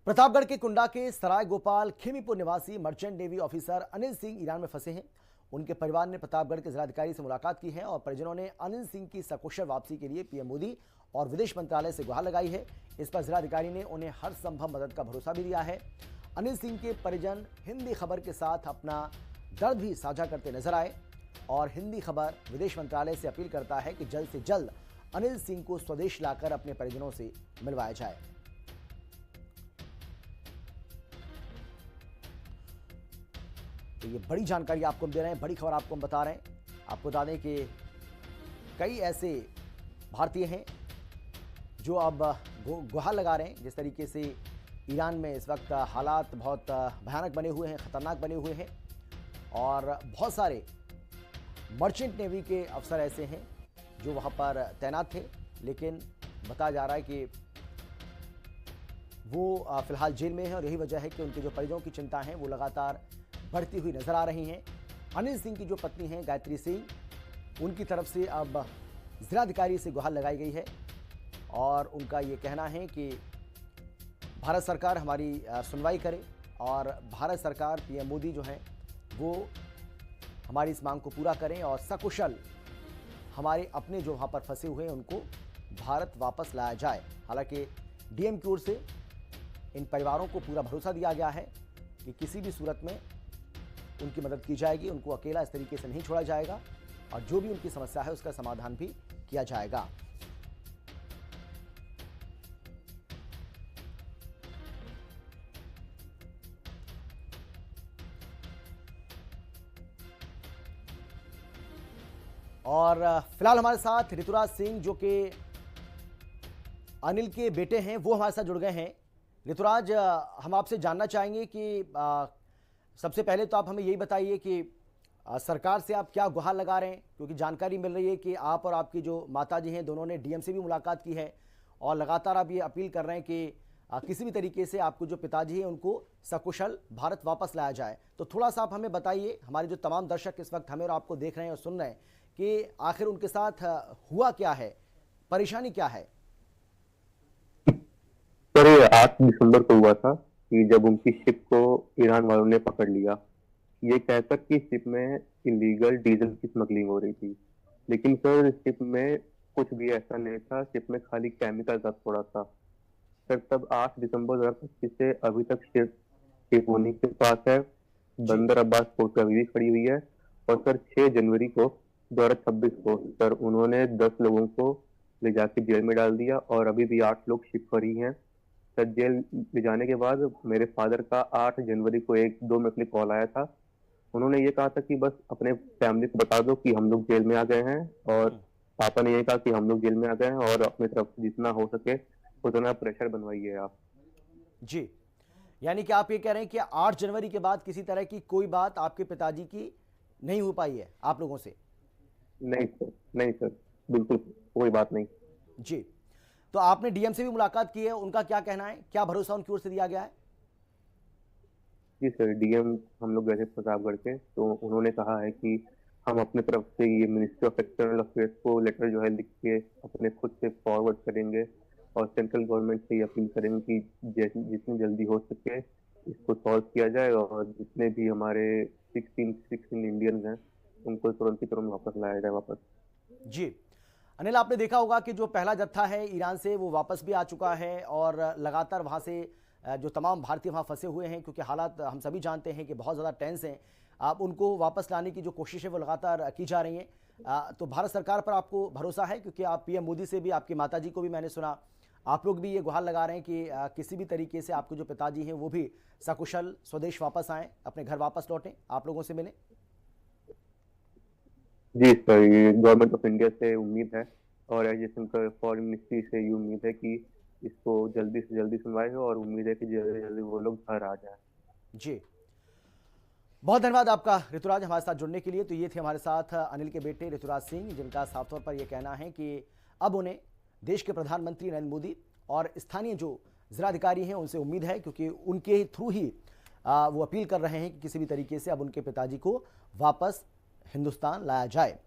प्रतापगढ़ के कुंडा के सराय गोपाल खेमीपुर निवासी merchant navy officer Anil Singh Iran में फंसे हैं। उनके परिवार ने प्रतापगढ़ के जिलाधिकारी से मुलाकात की है और परिजनों ने अनिल सिंह की सकुशल वापसी के लिए पीएम मोदी और विदेश मंत्रालय से गुहार लगाई है। इस पर जिलाधिकारी ने उन्हें हर संभव मदद का भरोसा भी दिया है। अनिल सिंह के परिजन हिंदी खबर के साथ अपना दर्द भी साझा करते नजर आए और हिंदी खबर विदेश मंत्रालय से अपील करता है कि जल्द से जल्द अनिल सिंह को स्वदेश लाकर अपने परिजनों से मिलवाया जाए। तो ये बड़ी जानकारी आपको हम दे रहे हैं, बड़ी खबर आपको हम बता रहे हैं। आपको बता दें कि कई ऐसे भारतीय हैं जो अब गुहार लगा रहे हैं। जिस तरीके से ईरान में इस वक्त हालात बहुत भयानक बने हुए हैं, खतरनाक बने हुए हैं और बहुत सारे मर्चेंट नेवी के अफसर ऐसे हैं जो वहां पर तैनात थे, लेकिन बताया जा रहा है कि वो फिलहाल जेल में है और यही वजह है कि उनके जो परिजनों की चिंता है वो लगातार बढ़ती हुई नजर आ रही हैं। अनिल सिंह की जो पत्नी हैं गायत्री सिंह, उनकी तरफ से अब जिलाधिकारी से गुहार लगाई गई है और उनका ये कहना है कि भारत सरकार हमारी सुनवाई करे और भारत सरकार पीएम मोदी जो हैं वो हमारी इस मांग को पूरा करें और सकुशल हमारे अपने जो वहाँ पर फंसे हुए हैं उनको भारत वापस लाया जाए। हालांकि डीएम की ओर से इन परिवारों को पूरा भरोसा दिया गया है कि किसी भी सूरत में उनकी मदद की जाएगी, उनको अकेला इस तरीके से नहीं छोड़ा जाएगा और जो भी उनकी समस्या है उसका समाधान भी किया जाएगा। और फिलहाल हमारे साथ ऋतुराज सिंह जो कि अनिल के बेटे हैं वो हमारे साथ जुड़ गए हैं। ऋतुराज, हम आपसे जानना चाहेंगे कि सबसे पहले तो आप हमें यही बताइए कि सरकार से आप क्या गुहार लगा रहे हैं, क्योंकि जानकारी मिल रही है कि आप और आपकी जो माताजी हैं दोनों ने डीएम से भी मुलाकात की है और लगातार आप ये अपील कर रहे हैं कि किसी भी तरीके से आपको जो पिताजी हैं उनको सकुशल भारत वापस लाया जाए। तो थोड़ा सा आप हमें बताइए, हमारे जो तमाम दर्शक इस वक्त हमें और आपको देख रहे हैं और सुन रहे हैं, कि आखिर उनके साथ हुआ क्या है, परेशानी क्या है? सर, ये 8 दिसंबर को हुआ था कि जब उनकी शिप को ईरान वालों ने पकड़ लिया, ये कहकर कि शिप में इलीगल डीजल की स्मगलिंग हो रही थी। लेकिन सर, शिप में कुछ भी ऐसा नहीं था, शिप में खाली केमिकल का थोड़ा था। सर, तब 8 दिसंबर 2025 से अभी तक शिप होने के पास है, बंदर अब्बास पोर्ट पर अभी भी खड़ी हुई है। और सर 6 जनवरी को 2026 को सर उन्होंने 10 लोगों को ले जाके जेल में डाल दिया और अभी भी 8 लोग शिप पर ही हैं। सर, जेल ले जाने के बाद मेरे फादर का 8 जनवरी को 1-2 मिनट में कॉल आया था। उन्होंने ये कहा था कि बस अपने फैमिली को बता दो कि हम लोग जेल में आ गए हैं, और पापा ने ये कहा कि हम लोग जेल में आ गए हैं और अपनी तरफ से जितना हो सके उतना प्रेशर बनवाइए आप। जी, यानी कि आप ये कह रहे हैं कि 8 जनवरी के बाद किसी तरह की कोई बात आपके पिताजी की नहीं हो पाई है आप लोगों से? नहीं सर, नहीं सर, बिल्कुल कोई बात नहीं। जी, तो आपने डीएम से भी मुलाकात की है, उनका क्या कहना है, क्या भरोसा उनकी ओर से दिया गया है? जी सर, डीएम हम लोग गए थे प्रतापगढ़ के, तो उन्होंने कहा है कि हम अपने तरफ से ये मिनिस्ट्री ऑफ एक्सटर्नल अफेयर्स को लेटर जो है लिख के अपने खुद से फॉरवर्ड करेंगे और सेंट्रल गवर्नमेंट से ये अपील करेंगे कि जितनी जल्दी हो सके इसको सॉल्व किया जाए और जितने भी हमारे 16 इंडियंस हैं उनको तुरंत ही तुरंत वापस लाया जाए वापस। जी अनिल, आपने देखा होगा कि जो पहला जत्था है ईरान से वो वापस भी आ चुका है और लगातार वहाँ से जो तमाम भारतीय वहाँ फंसे हुए हैं, क्योंकि हालात हम सभी जानते हैं कि बहुत ज़्यादा टेंस हैं, आप उनको वापस लाने की जो कोशिश है वो लगातार की जा रही हैं। तो भारत सरकार पर आपको भरोसा है, क्योंकि आप पीएम मोदी से भी, आपकी माताजी को भी मैंने सुना, आप लोग भी ये गुहार लगा रहे हैं कि किसी भी तरीके से आपके जो पिताजी हैं वो भी सकुशल स्वदेश वापस आएँ, अपने घर वापस लौटें, आप लोगों से मिलें? जी सर, ये गवर्नमेंट ऑफ इंडिया से उम्मीद है और एजुकेशन का फॉरेन मिनिस्ट्री से ये उम्मीद है कि इसको जल्दी से जल्दी सुनवाई हो और उम्मीद है कि जल्दी जल्दी वो लोग घर आ जाए। जी, बहुत धन्यवाद आपका ऋतुराज हमारे साथ जुड़ने के लिए। तो ये थे हमारे साथ अनिल के बेटे ऋतुराज सिंह, जिनका साफ तौर पर यह कहना है कि अब उन्हें देश के प्रधानमंत्री नरेंद्र मोदी और स्थानीय जो जिलाधिकारी हैं उनसे उम्मीद है, क्योंकि उनके थ्रू ही वो अपील कर रहे हैं कि किसी भी तरीके से अब उनके पिताजी को वापस हिंदुस्तान लाया जाए।